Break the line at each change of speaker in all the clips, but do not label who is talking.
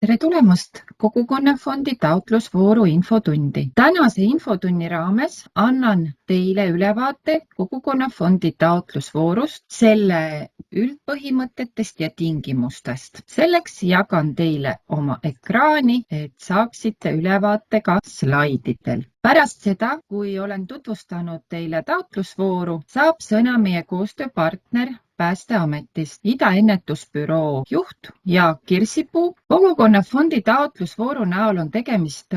Tere tulemast Kogukonnafondi taotlusvooru infotundi. Tänase infotunni raames annan teile ülevaate Kogukonnafondi taotlusvoorust, selle üldpõhimõtetest ja tingimustest. Selleks jagan teile oma ekraani, et saaksite ülevaate ka slaididel. Pärast seda, kui olen tutvustanud teile taotlusvooru, saab sõna meie koostööpartner Päästeametist, Idaennetusbüroo juht Jaak Kirsipuu. Kogukonnafondi taotlusvooru näol on tegemist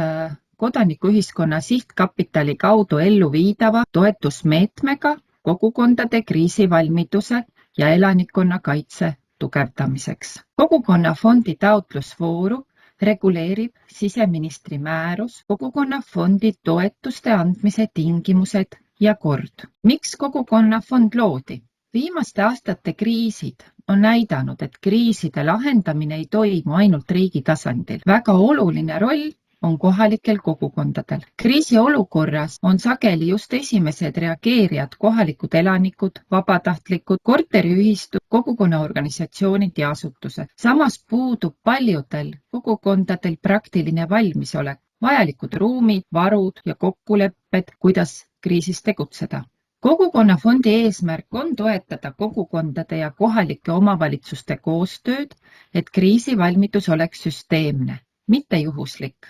kodanikuühiskonna sihtkapitali kaudu ellu viidava toetusmeetmega kogukondade kriisivalmiduse ja elanikkonna kaitse tugevdamiseks. Kogukonnafondi taotlusvooru reguleerib siseministri määrus Kogukonnafondi toetuste andmise tingimused ja kord. Miks Kogukonnafond loodi? Viimaste aastate kriisid on näidanud, et kriiside lahendamine ei toimu ainult riigi tasandil. Väga oluline roll on kohalikel kogukondadel. Kriisiolukorras on sageli just esimesed reageerijad kohalikud elanikud, vabatahtlikud, korteriühistud, kogukonnaorganisatsioonid ja asutused. Samas puudub paljudel kogukondadel praktiline valmisolek, vajalikud ruumid, varud ja kokkulepped, kuidas kriisis tegutseda. Kogukonnafondi eesmärk on toetada kogukondade ja kohalike omavalitsuste koostööd, et kriisivalmidus oleks süsteemne, mitte juhuslik.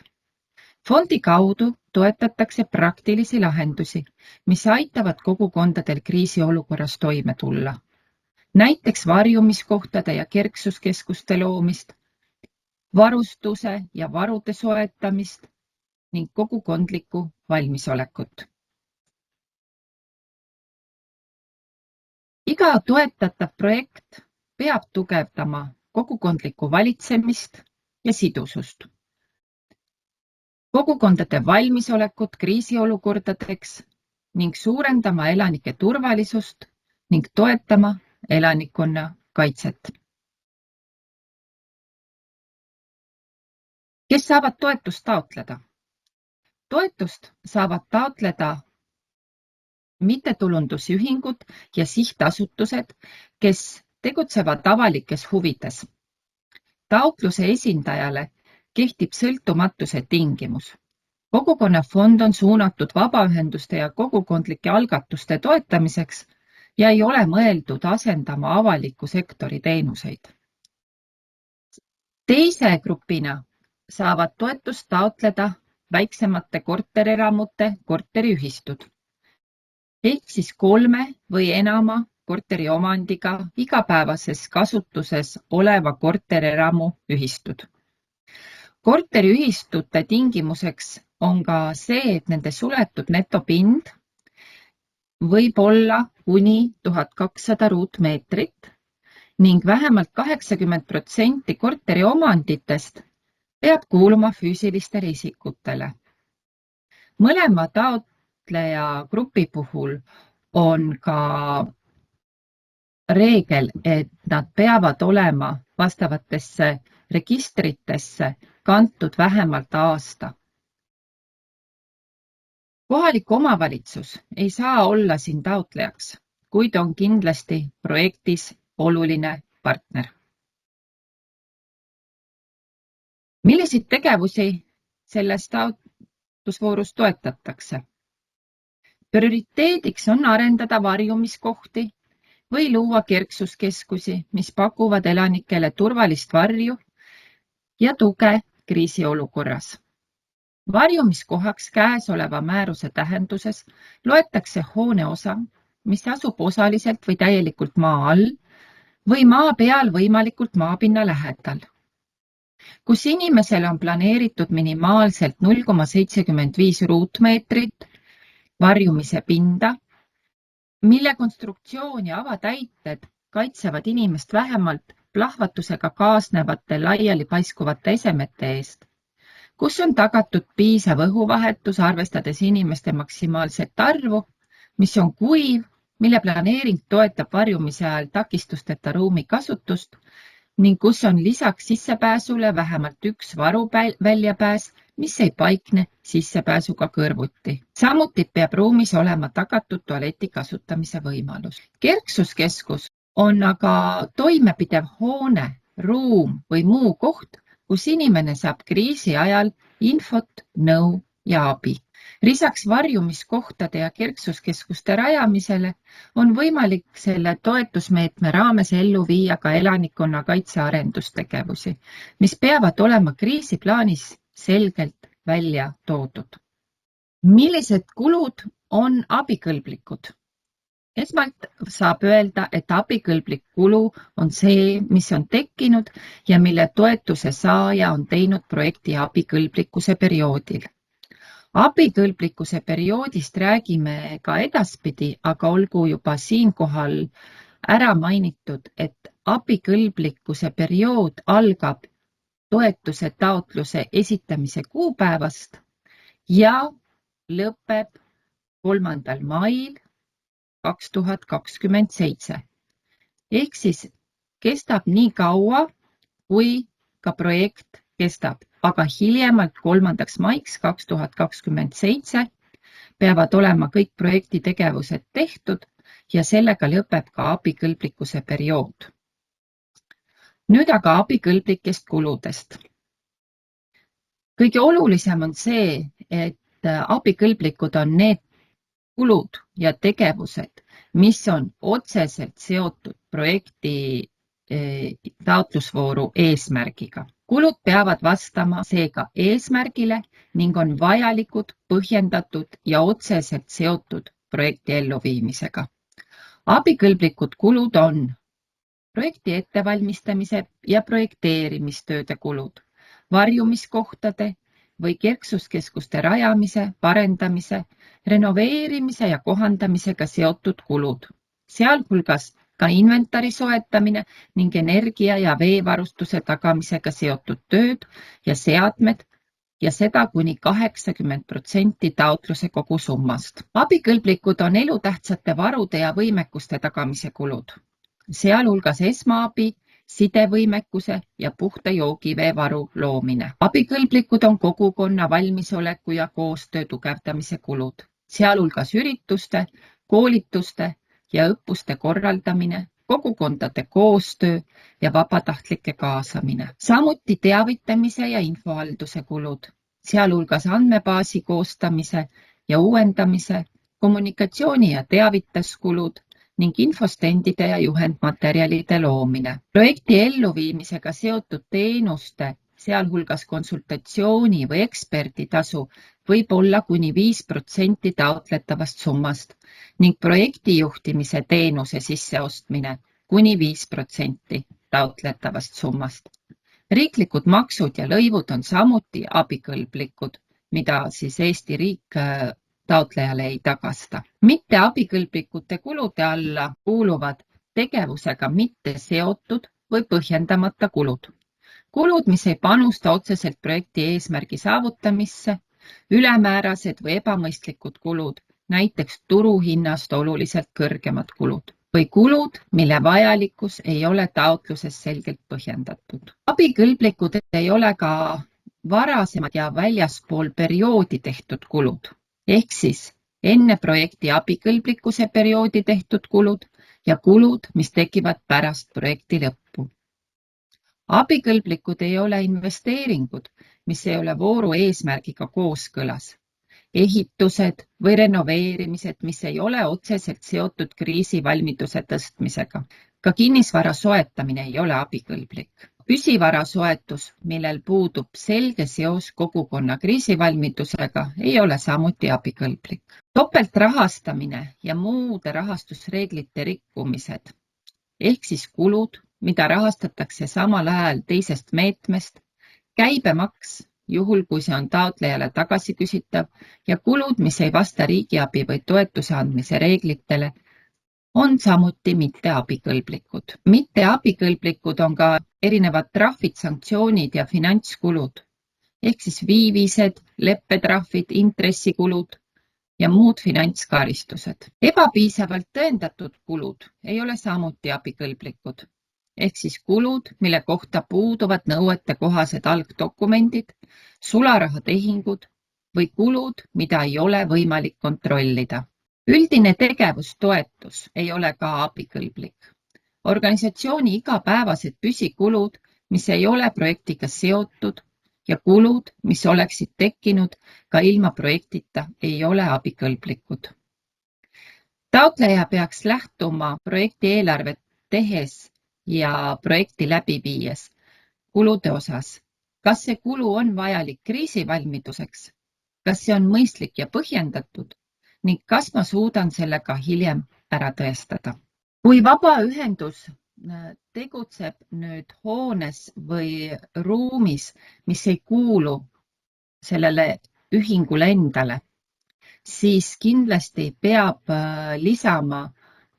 Fondi kaudu toetatakse praktilisi lahendusi, mis aitavad kogukondadel kriisiolukorras toime tulla. Näiteks varjumiskohtade ja kerksuskeskuste loomist, varustuse ja varude soetamist ning kogukondlikku valmisolekut. Iga toetatav projekt peab tugevdama kogukondlikku valitsemist ja sidusust. Kogukondade valmisolekut kriisiolukordadeks ning suurendama elanike turvalisust ning toetama elanikkonna kaitset. Kes saavad toetust taotleda? Toetust saavad taotleda mittetulundusühingud ja sihtasutused, kes tegutsevad avalikes huvides. Taotluse esindajale kehtib sõltumatuse tingimus. Kogukonnafond on suunatud vabaühenduste ja kogukondlike algatuste toetamiseks ja ei ole mõeldud asendama avaliku sektori teenuseid. Teise grupina saavad toetust taotleda väiksemate korterelamute korteriühistud. Ehk siis 3 või enama korteriomandiga igapäevases kasutuses oleva korterelamu ühistud. Korteriühistute tingimuseks on ka see, et nende suletud netopind võib olla kuni 1200 ruutmeetrit ning vähemalt 80% korteriomanditest peab kuuluma füüsilistele isikutele. Mõlema taotleja grupi puhul on ka reegel, et nad peavad olema vastavatesse registritesse kantud vähemalt aasta. Kohalik omavalitsus ei saa olla siin taotlejaks, kuid on kindlasti projektis oluline partner. Milliseid tegevusi selles taotlusvoorus toetatakse? Prioriteediks on arendada varjumiskohti või luua kerksuskeskusi, mis pakuvad elanikele turvalist varju ja tuge kriisiolukorras. Varjumiskohaks käesoleva määruse tähenduses loetakse hooneosa, mis asub osaliselt või täielikult maa all või maa peal võimalikult maapinna lähedal, kus inimesele on planeeritud minimaalselt 0,75 ruutmeetrit varjumise pinda, mille konstruktsioon ja avatäited kaitsevad inimest vähemalt plahvatusega kaasnevate laiali paiskuvate esemete eest, kus on tagatud piisav õhuvahetus, arvestades inimeste maksimaalset arvu, mis on kuiv, mille planeering toetab varjumise ajal takistusteta ruumi kasutust ning kus on lisaks sissepääsule vähemalt üks varuväljapääs, mis ei paikne sissepääsuga kõrvuti. Samuti peab ruumis olema tagatud tualeti kasutamise võimalus. Kerksuskeskus on aga toimepidev hoone, ruum või muu koht, kus inimene saab kriisi ajal infot, nõu ja abi. Lisaks varjumiskohtade ja kerksuskeskuste rajamisele on võimalik selle toetusmeetme raames ellu viia ka elanikkonnakaitse arendustegevusi, mis peavad olema kriisiplaanis selgelt välja toodud. Millised kulud on abikõlblikud? Esmalt saab öelda, et abikõlblik kulu on see, mis on tekkinud ja mille toetuse saaja on teinud projekti abikõlblikkuse perioodil. Abikõlblikkuse perioodist räägime ka edaspidi, aga olgu juba siinkohal ära mainitud, et abikõlblikkuse periood algab toetuse taotluse esitamise kuupäevast ja lõpeb 3. mail 2027. Ehk siis kestab nii kaua, kui ka projekt kestab, aga hiljemalt 3. maiks 2027 peavad olema kõik projekti tegevused tehtud ja sellega lõpeb ka abikõlblikkuse periood. Nüüd aga abikõlblikest kuludest. Kõige olulisem on see, et abikõlblikud on need kulud ja tegevused, mis on otseselt seotud projekti taotlusvooru eesmärgiga. Kulud peavad vastama seega eesmärgile ning on vajalikud, põhjendatud ja otseselt seotud projekti elluviimisega. Abikõlblikud kulud on projekti ettevalmistamise ja projekteerimistööde kulud, varjumiskohtade või kerksuskeskuste rajamise, parendamise, renoveerimise ja kohandamisega seotud kulud, sealhulgas ka inventari soetamine ning energia- ja veevarustuse tagamisega seotud tööd ja seadmed ja seda kuni 80% taotluse kogusummast. Abikõlblikud on elutähtsate varude ja võimekuste tagamise kulud, sealhulgas esmaabi, sidevõimekuse ja puhta joogiveevaru loomine. Abikõlblikud on kogukonna valmisoleku ja koostöö tugevdamise kulud, sealhulgas ürituste, koolituste ja õppuste korraldamine, kogukondade koostöö ja vabatahtlike kaasamine. Samuti teavitamise ja infohalduse kulud, sealhulgas andmebaasi koostamise ja uuendamise, kommunikatsiooni ja teavituskulud ning infostendide ja juhendmaterjalide loomine. Projekti elluviimisega seotud teenuste, sealhulgas konsultatsiooni või eksperditasu võib olla kuni 5% taotletavast summast ning projektijuhtimise teenuse sisseostmine kuni 5% taotletavast summast. Riiklikud maksud ja lõivud on samuti abikõlblikud, mida siis Eesti riik taotlejale ei tagasta. Mitte abikõlblikute kulude alla kuuluvad tegevusega mitte seotud või põhjendamata kulud. Kulud, mis ei panusta otseselt projekti eesmärgi saavutamisse, ülemäärased või ebamõistlikud kulud, näiteks turuhinnast oluliselt kõrgemad kulud või kulud, mille vajalikkus ei ole taotluses selgelt põhjendatud. Abikõlblikud ei ole ka varasemad ja väljaspool perioodi tehtud kulud, ehk siis enne projekti abikõlblikkuse perioodi tehtud kulud ja kulud, mis tekivad pärast projekti lõppu. Abikõlblikud ei ole investeeringud, mis ei ole vooru eesmärgiga kooskõlas. Ehitused või renoveerimised, mis ei ole otseselt seotud kriisivalmiduse tõstmisega. Ka kinnisvara soetamine ei ole abikõlblik. Püsivara soetus, millel puudub selge seos kogukonna kriisivalmidusega, ei ole samuti abikõlblik. Topeltrahastamine ja muude rahastusreeglite rikkumised, ehk siis kulud, mida rahastatakse samal ajal teisest meetmest, käibemaks, juhul kui see on taotlejale tagasiküsitav ja kulud, mis ei vasta riigiabi või toetuse andmise reeglitele, on samuti mitte abikõlblikud. Mitte abikõlblikud on ka erinevad trahvid, sanktsioonid ja finantskulud, ehk siis viivised, leppetrahvid, intressikulud ja muud finantskaristused. Ebapiisavalt tõendatud kulud ei ole samuti abikõlblikud, ehk siis kulud, mille kohta puuduvad nõuete kohased algdokumendid, sularahatehingud või kulud, mida ei ole võimalik kontrollida. Üldine tegevustoetus ei ole ka abikõlblik. Organisatsiooni igapäevased püsikulud, mis ei ole projektiga seotud ja kulud, mis oleksid tekkinud ka ilma projektita, ei ole abikõlblikud. Taotleja peaks lähtuma projekti eelarvet tehes ja projekti läbi viies kulude osas. Kas see kulu on vajalik kriisivalmiduseks? Kas see on mõistlik ja põhjendatud? Ning kas ma suudan sellega hiljem ära tõestada? Kui vabaühendus tegutseb nüüd hoones või ruumis, mis ei kuulu sellele ühingule endale, siis kindlasti peab lisama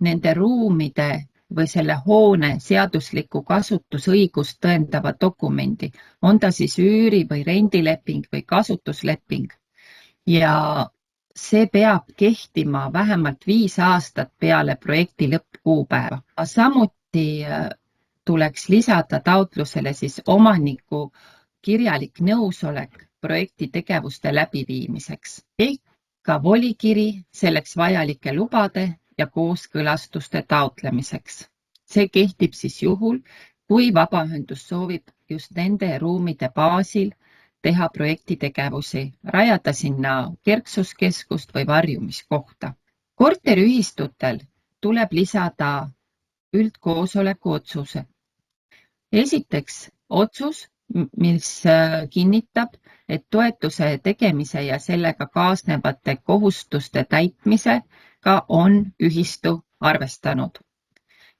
nende ruumide või selle hoone seadusliku kasutusõigust tõendava dokumendi. On ta siis üüri- või rendileping või kasutusleping. Ja see peab kehtima vähemalt 5 aastat peale projekti lõppkuupäeva. Samuti tuleks lisada taotlusele siis omaniku kirjalik nõusolek projekti tegevuste läbiviimiseks. Ehk ka volikiri selleks vajalike lubade ja kooskõlastuste taotlemiseks. See kehtib siis juhul, kui vabaühendus soovib just nende ruumide baasil teha projekti tegevusi, rajada sinna kerksuskeskust või varjumiskohta. Korteriühistutel tuleb lisada üldkoosoleku otsuse. Esiteks otsus, mis kinnitab, et toetuse tegemise ja sellega kaasnevate kohustuste täitmisega on ühistu arvestanud.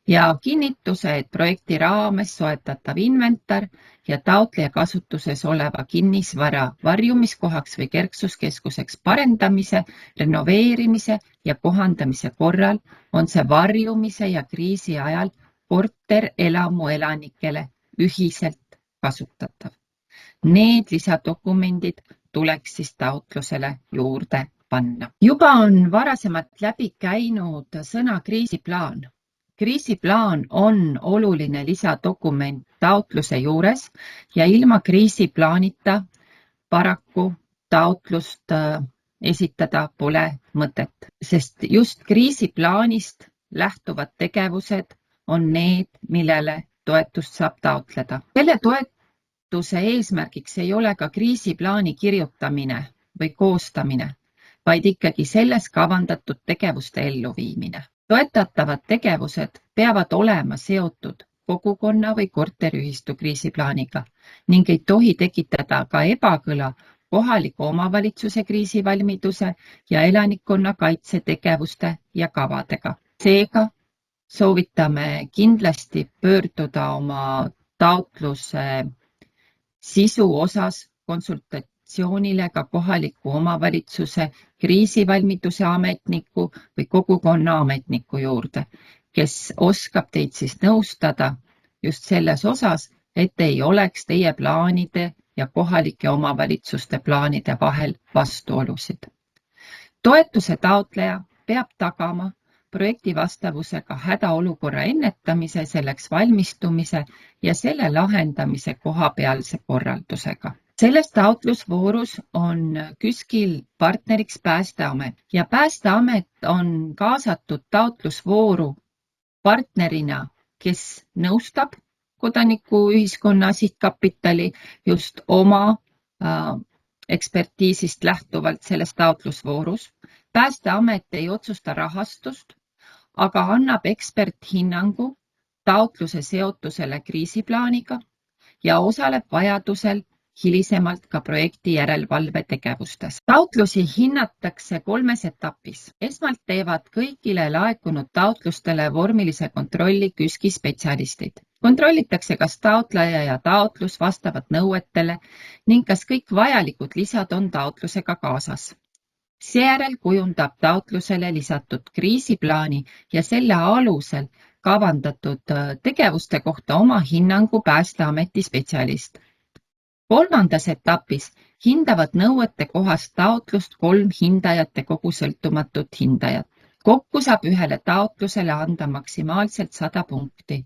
Ja kinnituse, et projekti raames soetatav inventar ja taotleja kasutuses oleva kinnisvara varjumiskohaks või kerksuskeskuseks parendamise, renoveerimise ja kohandamise korral on see varjumise ja kriisi ajal korterelamu elanikele ühiselt kasutatav. Need lisadokumendid tuleks siis taotlusele juurde panna. Juba on varasemalt läbi käinud sõna kriisiplaan. Kriisiplaan on oluline lisadokument taotluse juures ja ilma kriisiplaanita paraku taotlust esitada pole mõtet, sest just kriisiplaanist lähtuvad tegevused on need, millele toetust saab taotleda. Selle toetuse eesmärgiks ei ole ka kriisiplaani kirjutamine või koostamine, vaid ikkagi selles kavandatud tegevuste elluviimine. Toetatavad tegevused peavad olema seotud kogukonna või korteriühistu kriisiplaaniga ning ei tohi tekitada ka ebakõla kohaliku omavalitsuse kriisivalmiduse ja elanikkonna kaitsetegevuste ja kavadega. Seega soovitame kindlasti pöörduda oma taotluse sisu osas konsultatsioonile ka kohaliku omavalitsuse kriisivalmiduse ametniku või kogukonna ametniku juurde, kes oskab teid siis nõustada just selles osas, et ei oleks teie plaanide ja kohalike omavalitsuste plaanide vahel vastuolusid. Toetuse taotleja peab tagama projekti vastavusega hädaolukorra ennetamise, selleks valmistumise ja selle lahendamise kohapealse korraldusega. Selles taotlusvoorus on KÜSK-il partneriks Päästeamet ja Päästeamet on kaasatud taotlusvooru partnerina, kes nõustab kodanikuühiskonna sihtkapitali just oma ekspertiisist lähtuvalt selles taotlusvoorus. Päästeamet ei otsusta rahastust, aga annab eksperthinnangu taotluse seotusele kriisiplaaniga ja osaleb vajadusel hilisemalt ka projekti järelevalve tegevustes. Taotlusi hinnatakse 3 etapis. Esmalt teevad kõigile laekunud taotlustele vormilise kontrolli KÜSK-i spetsialistid. Kontrollitakse, kas taotleja ja taotlus vastavad nõuetele ning kas kõik vajalikud lisad on taotlusega kaasas. Seejärel kujundab taotlusele lisatud kriisiplaani ja selle alusel kavandatud tegevuste kohta oma hinnangu Päästeameti spetsialist. 3. etapis hindavad nõuete kohast taotlust 3 hindajate kogu sõltumatut hindajat. Kokku saab ühele taotlusele anda maksimaalselt 100 punkti.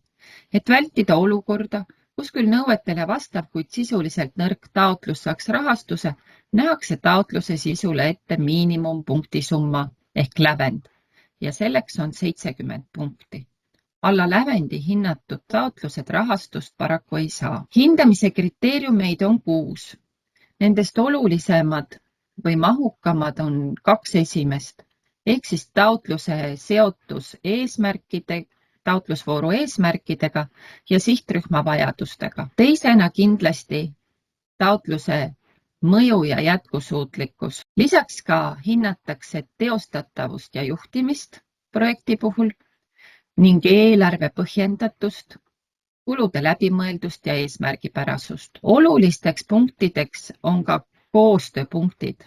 Et vältida olukorda, kus küll nõuetele vastav, kuid sisuliselt nõrk taotlus saaks rahastuse, nähakse taotluse sisule ette miinimumpunktisumma ehk lävend ja selleks on 70 punkti. Alla lävendi hinnatud taotlused rahastust paraku ei saa. Hindamise kriteeriumeid on 6. Nendest olulisemad või mahukamad on 2 esimest, ehk siis taotluse seotus taotlusvooru eesmärkidega ja sihtrühma vajadustega. Teisena kindlasti taotluse mõju ja jätkusuutlikkus. Lisaks ka hinnatakse teostatavust ja juhtimist projekti puhul ning eelarve põhjendatust, kulude läbimõeldust ja eesmärgipärasust. Olulisteks punktideks on ka koostööpunktid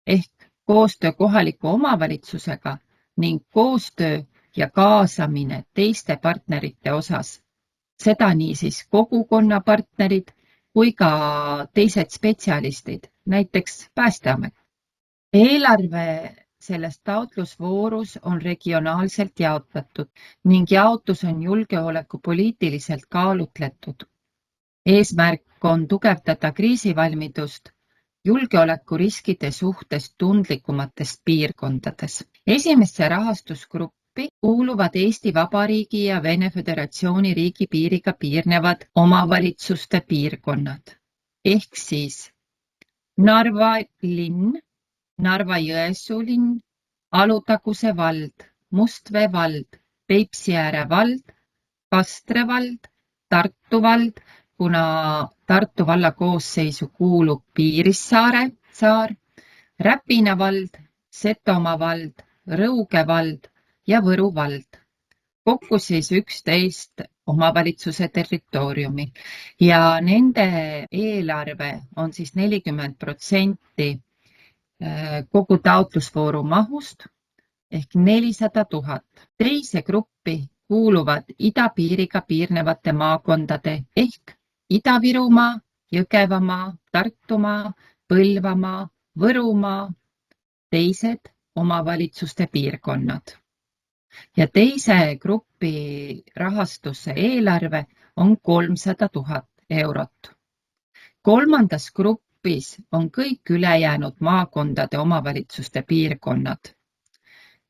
ehk koostöö kohaliku omavalitsusega ning koostöö ja kaasamine teiste partnerite osas. Seda nii siis kogukonna partnerid kui ka teised spetsialistid, näiteks Päästeamet. Eelarve selles taotlusvoorus on regionaalselt jaotatud ning jaotus on julgeolekupoliitiliselt kaalutletud. Eesmärk on tugevdada kriisivalmidust julgeolekuriskide suhtes tundlikumatest piirkondades. Esimesse rahastusgruppi kuuluvad Eesti Vabariigi ja Vene Föderatsiooni riigipiiriga piirnevad omavalitsuste piirkonnad, ehk siis Narva linn, Narva-Jõesuu linn, Alutaguse vald, Mustvee vald, Peipsiääre vald, Kastre vald, Tartu vald, kuna Tartu valla koosseisu kuulub Piirissaare saar, Räpina vald, Setomaa vald, Rõuge vald ja Võru vald. Kokku siis 11 omavalitsuse territooriumi ja nende eelarve on siis 40% kogu taotlusvooru mahust ehk 400 000. Teise gruppi kuuluvad idapiiriga piirnevate maakondade ehk Ida-Virumaa, Jõgevamaa, Tartumaa, Põlvamaa, Võrumaa, teised omavalitsuste piirkonnad. Ja teise grupi rahastuse eelarve on 300 000 eurot. Kolmandas grupis on kõik ülejäänud maakondade omavalitsuste piirkonnad.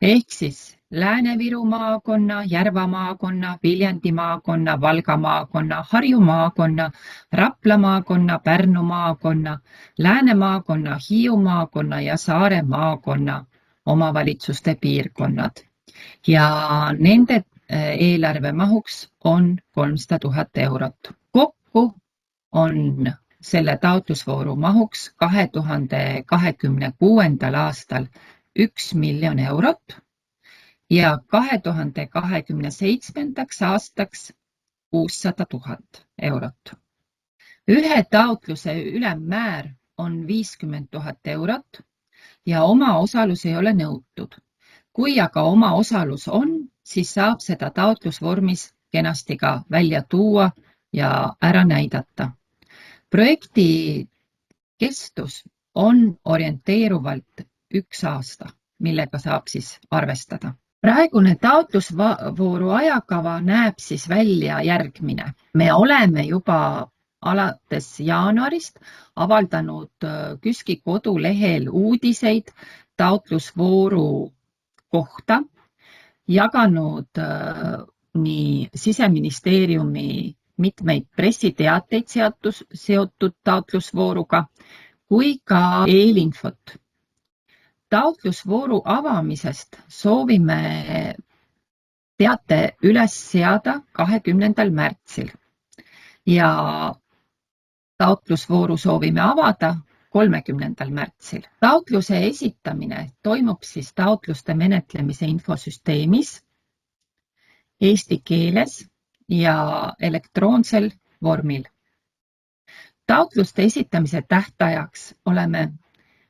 Ehk siis Lääne-Viru maakonna, Järva maakonna, Viljandi maakonna, Valga maakonna, Harju maakonna, Rapla maakonna, Pärnu maakonna, Lääne maakonna, Hiiu maakonna ja Saare maakonna omavalitsuste piirkonnad. Ja nende eelarve mahuks on 300 000 eurot. Kokku on selle taotlusvooru mahuks 2026. aastal 1 miljon eurot ja 2027. aastaks 600 000 eurot. Ühe taotluse ülemmäär on 50 000 eurot ja omaosalus ei ole nõutud. Kui aga omaosalus on, siis saab seda taotlusvormis kenasti ka välja tuua ja ära näidata. Projekti kestus on orienteeruvalt 1 aasta, millega saab siis arvestada. Praegune taotlusvooru ajakava näeb siis välja järgmine. Me oleme juba alates jaanuarist avaldanud KÜSK-i kodulehel uudiseid taotlusvooru kohta, jaganud nii Siseministeeriumi mitmeid pressiteateid seotud taotlusvooruga kui ka eelinfot. Taotlusvooru avamisest soovime teate üles seada 20. märtsil ja taotlusvooru soovime avada 30. märtsil. Taotluse esitamine toimub siis taotluste menetlemise infosüsteemis eesti keeles ja elektroonsel vormil. Taotluste esitamise tähtajaks oleme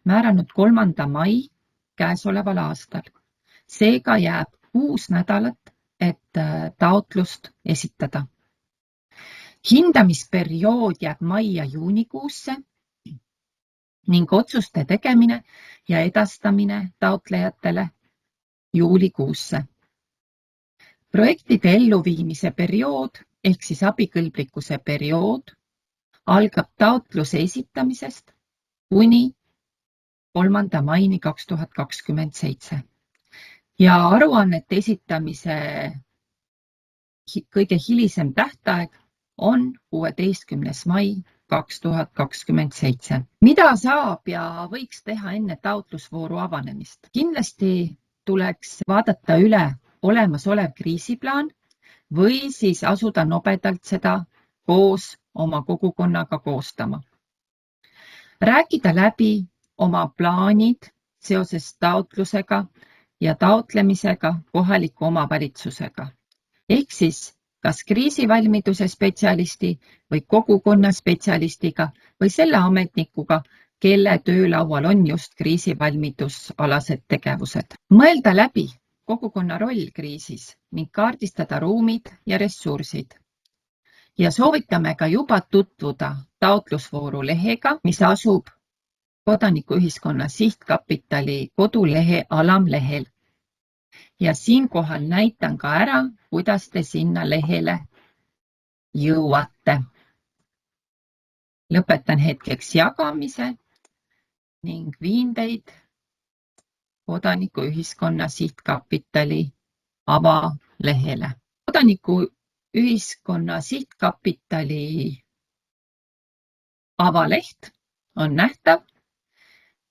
määranud 3. mai käesoleval aastal. Seega jääb 6 nädalat, et taotlust esitada. Hindamisperiood jääb mai ja juunikuusse ning otsuste tegemine ja edastamine taotlejatele juulikuusse. Projektide elluviimise periood ehk siis abikõlblikkuse periood algab taotluse esitamisest kuni 3. maini 2027 ja aruannete esitamise kõige hilisem tähtaeg on 16. mai 2027. Mida saab ja võiks teha enne taotlusvooru avanemist? Kindlasti tuleks vaadata üle olemasolev kriisiplaan või siis asuda nobedalt seda koos oma kogukonnaga koostama. Rääkida läbi oma plaanid seoses taotlusega ja taotlemisega kohaliku omavalitsusega. Ehk siis kas kriisivalmiduse spetsialisti või kogukonna spetsialistiga või selle ametnikuga, kelle töölaual on just kriisivalmidusalased tegevused. Mõelda läbi kogukonna roll kriisis ning kaardistada ruumid ja ressursid. Ja soovitame ka juba tutvuda taotlusvooru lehega, mis asub Kodanikuühiskonna Sihtkapitali kodulehe alamlehel. Ja siinkohal näitan ka ära, kuidas te sinna lehele jõuate. Lõpetan hetkeks jagamise ning viin teid Kodanikuühiskonna Sihtkapitali avalehele. Kodanikuühiskonna Sihtkapitali avaleht on nähtav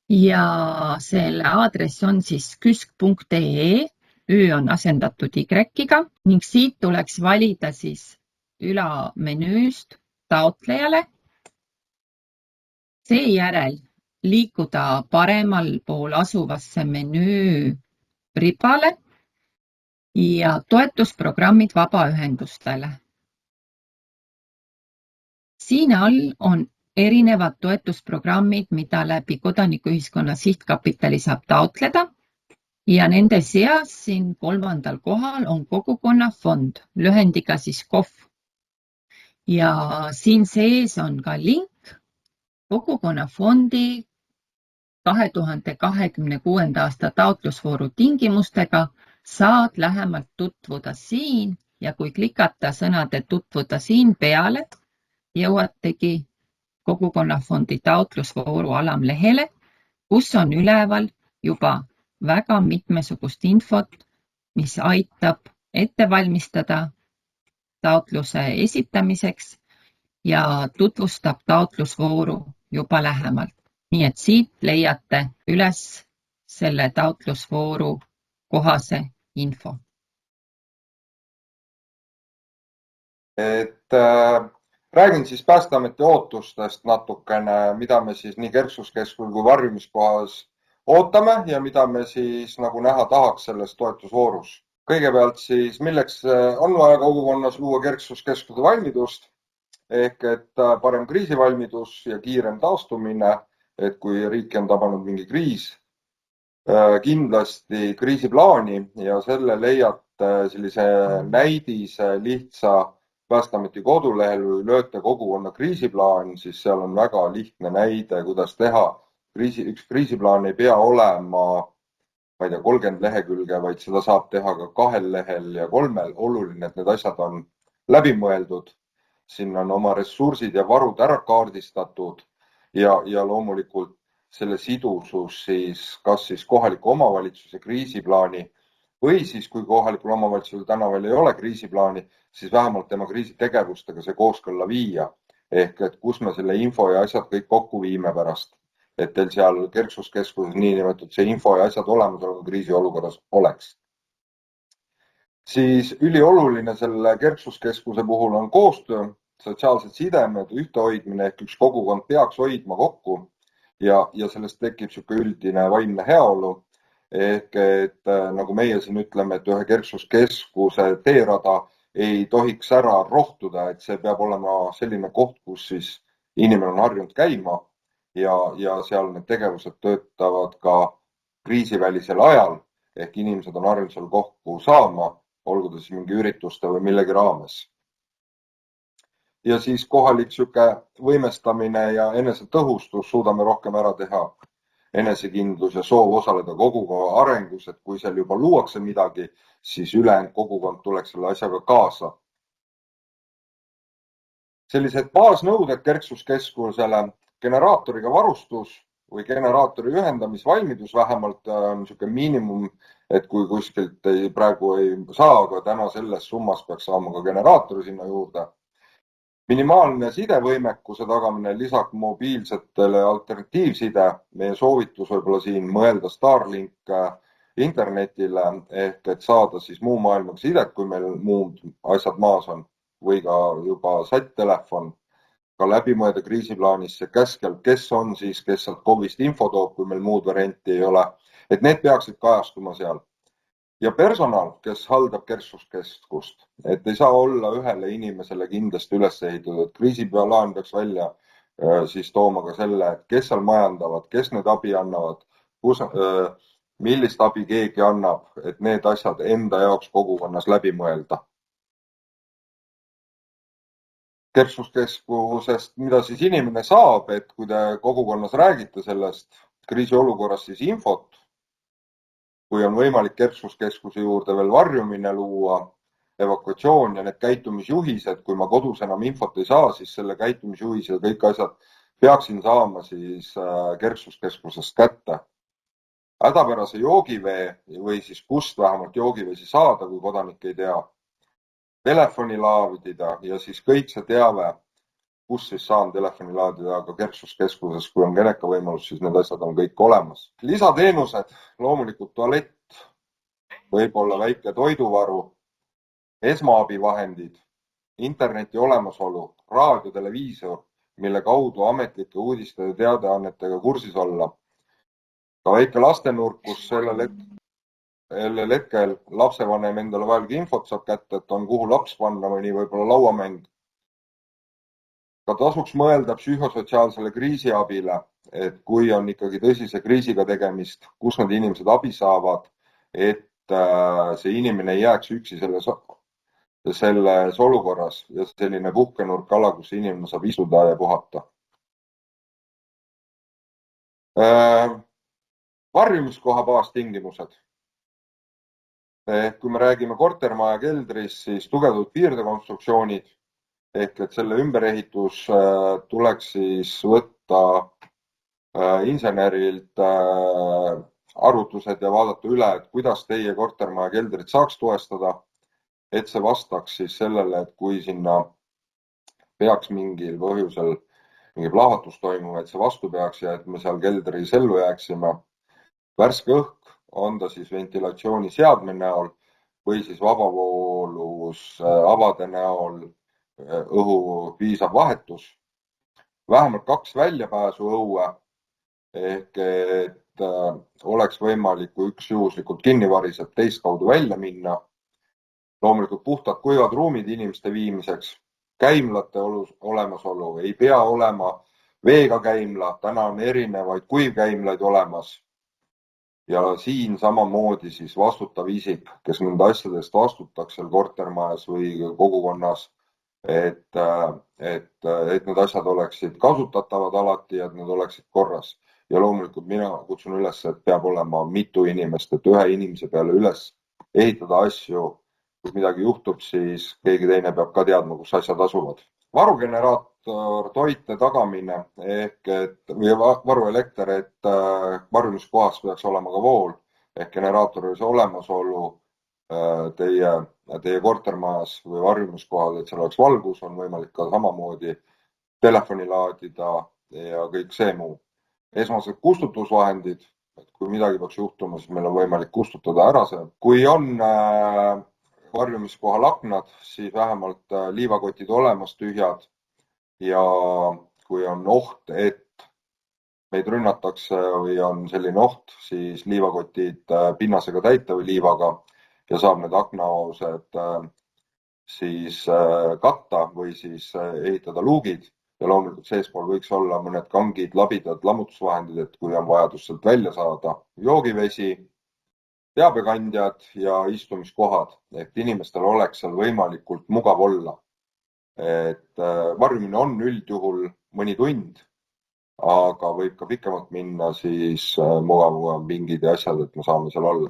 ja selle aadress on siis küsk.ee, Ü on asendatud Y-ga ning siit tuleks valida siis ülamenüüst taotlejale. Seejärel liikuda paremal pool asuvasse menüü ribale ja toetusprogrammid vabaühendustele. Siin all on erinevad toetusprogrammid, mida läbi Kodanikuühiskonna Sihtkapitali saab taotleda ja nende seas siin 3. kohal on kogukonnafond, lühendiga siis KOF. Ja siin sees on ka link kogukonnafondi 2026. aasta taotlusvooru tingimustega saad lähemalt tutvuda siin ja kui klikata sõnade tutvuda siin peale, jõuategi kogukonnafondi taotlusvooru alamlehele, kus on üleval juba väga mitmesugust infot, mis aitab ette valmistada taotluse esitamiseks ja tutvustab taotlusvooru juba lähemalt. Nii et siit leiate üles selle taotlusvooru kohase info.
Räägin siis Päästeameti ootustest natukene, mida me siis nii Kerksuskeskusel kui varjumiskohas ootame ja mida me siis nagu näha tahaks selles toetusvoorus. Kõigepealt siis, milleks on vaja kogukonnas luua Kerksuskeskuse valmidust, ehk et parem kriisivalmidus ja kiirem taastumine, et kui riiki on tabanud mingi kriis, kindlasti kriisiplaani ja selle leiate sellise näidise lihtsa Päästeameti kodulehel või lööte kogukonna kriisiplaan, siis seal on väga lihtne näide, kuidas teha. Üks kriisiplaan ei pea olema, ma ei tea, 30 lehekülge, vaid seda saab teha ka 2 lehel ja 3. Oluline, et need asjad on läbimõeldud. Siin on oma ressursid ja varud ära kaardistatud ja loomulikult selle sidusus siis kas siis kohaliku omavalitsuse kriisiplaani või siis kui kohalikul omavalitsusel täna veel ei ole kriisiplaani, siis vähemalt tema kriisitegevustega see kooskõlla viia. Ehk et kus me selle info ja asjad kõik kokku viime pärast, et teil seal Kerksuskeskuses niinimetatud see info ja asjad olemas kriisiolukorras oleks. Siis ülioluline selle Kerksuskeskuse puhul on koostöö, sotsiaalsed sidemed, ühtehoidmine ehk üks kogukond peaks hoidma kokku ja sellest tekib niisugune üldine vaimne heaolu. Ehk et nagu meie siin ütleme, et ühe Kerksuskeskuse teerada ei tohiks ära rohtuda, et see peab olema selline koht, kus siis inimene on harjunud käima ja seal need tegevused töötavad ka kriisivälisel ajal ehk inimesed on harjunud seal kokku saama, olgu ta siis mingi ürituste või millegi raames. Ja siis kohalik võimestamine ja enesetõhustus suudame rohkem ära teha. Enesekindlus ja soov osaleda kogukonna arengus, et kui seal juba luuakse midagi, siis ülejäänud kogukond tuleks selle asjaga kaasa. Sellised baasnõuded Kerksuskeskusele, generaatoriga varustus, või generaatori ühendamisvalmidus vähemalt on niisugune miinimum, et kui kuskilt praegu ei saa, aga täna selles summas peaks saama ka generaatori sinna juurde. Minimaalne sidevõimekuse tagamine lisaks mobiilsetele alternatiivside. Meie soovitus võib-olla siin mõelda Starlink internetile ehk et saada siis muu maailmaga sidet, kui meil muud asjad maas on või ka juba SAT-telefon. Ka läbimõelda kriisiplaanis see käskel, kes on siis, kes sealt KOV-ist info toob, kui meil muud varianti ei ole. Et need peaksid kajastuma seal. Ja personal, kes haldab kerksuskeskust, et ei saa olla ühele inimesele kindlasti üles ehitatud, et kriisiplaan peaks välja siis tooma ka selle, et kes seal majandavad, kes need abi annavad, millist abi keegi annab, et need asjad enda jaoks kogukonnas läbi mõelda. Kerksuskeskusest, mida siis inimene saab, et kui te kogukonnas räägite sellest kriisiolukorras siis infot, kui on võimalik kerksuskeskuse juurde veel varjumine luua, evakuatsioon ja need käitumisjuhised, kui ma kodus enam infot ei saa, siis selle käitumisjuhise ja kõik asjad peaksin saama siis kerksuskeskusest kätte. Hädapärase joogivee või siis kust vähemalt joogivesi saada, kui kodanik ei tea. Telefoni laadida ja siis kõik see teave, kus siis saan telefoni laadida ka kerksuskeskuses, kui on geneka võimalus, siis need asjad on kõik olemas. Lisateenused, loomulikult tualett, võib-olla väike toiduvaru, esmaabivahendid, interneti olemasolu, raadio, televiisor, mille kaudu ametlike uudiste ja teadeannetega kursis olla. Ka väike lastenurk, kus sellel hetkel lapsevanem endale vajalik infot saab kätte, et on kuhu laps panna või nii võib-olla lauamäng. Ka tasuks mõelda psühhosotsiaalsele kriisiabile, et kui on ikkagi tõsise kriisiga tegemist, kus need inimesed abi saavad, et see inimene ei jääks üksi selles olukorras ja selline puhkenurk ala, kus inimene saab istuda ja puhata. Varjumiskoha baastingimused. Kui me räägime kortermaja keldris, siis tugevdatud piirdekonstruktsioonid ehk et selle ümberehitus tuleks siis võtta insenerilt arvutused ja vaadata üle, et kuidas teie kortermaja keldrit saaks toestada, et see vastaks siis sellele, et kui sinna peaks mingil põhjusel mingi plahvatus toimuma, et see vastu peaks ja et me seal keldris ellu jääksime. Värske õhk, on ta siis ventilatsiooniseadme näol või siis vabavoolus avade näol õhu piisav vahetus. Vähemalt 2 väljapääsu õue ehk et oleks võimalik, kui üks juhuslikult kinni variseb, teist kaudu välja minna. Loomulikult puhtad kuivad ruumid inimeste viimiseks. Käimlate olemasolu ei pea olema veega käimla, täna on erinevaid kuivkäimlaid olemas. Ja siin samamoodi siis vastutav isik, kes nende asjadest vastutaks seal kortermajas või kogukonnas, et need asjad oleksid kasutatavad alati ja et need oleksid korras. Ja loomulikult mina kutsun üles, et peab olema mitu inimest, et ühe inimese peale üles ehitada asju. Kui midagi juhtub, siis keegi teine peab ka teadma, kus asjad asuvad. Varugeneraator, toite tagamine ehk et või varuelekter, et varjumiskohas peaks olema ka vool ehk generaatori olemasolu teie kortermajas või varjumiskohal, et seal oleks valgus, on võimalik ka samamoodi telefoni laadida ja kõik see muu. Esmased kustutusvahendid, et kui midagi peaks juhtuma, siis meil on võimalik kustutada ära see. Kui on varjumiskohal aknad, siis vähemalt liivakotid olemas tühjad ja kui on oht, et meid rünnatakse või on selline oht, siis liivakotid pinnasega täita või liivaga ja saab need aknaosed siis katta või siis ehitada luugid ja loomulikult seespool võiks olla mõned kangid, labidad, lammutusvahendid, et kui on vajadus sealt välja saada. Joogivesi, teabekandjad ja istumiskohad, et inimestel oleks seal võimalikult mugav olla. Et varjumine on üldjuhul mõni tund, aga võib ka pikemalt minna siis mugav mingid asjad, et me saame seal olla.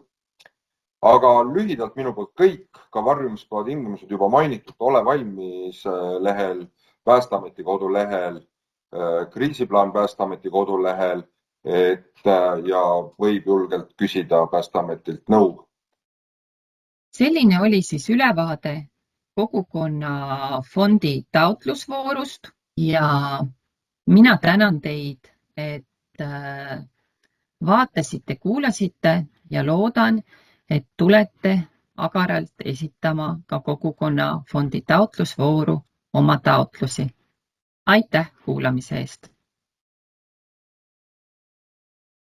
Aga lühidalt minu poolt kõik, ka varjumiskoha tingimused juba mainitud, ole valmis lehel, Päästeameti kodulehel, kriisiplaan Päästeameti kodulehel ja võib julgelt küsida Päästeametilt nõu.
Selline oli siis ülevaade kogukonnafondi taotlusvoorust ja mina tänan teid, et vaatasite, kuulasite ja loodan, et tulete agaralt esitama ka kogukonnafondi taotlusvooru oma taotlusi. Aitäh kuulamise eest!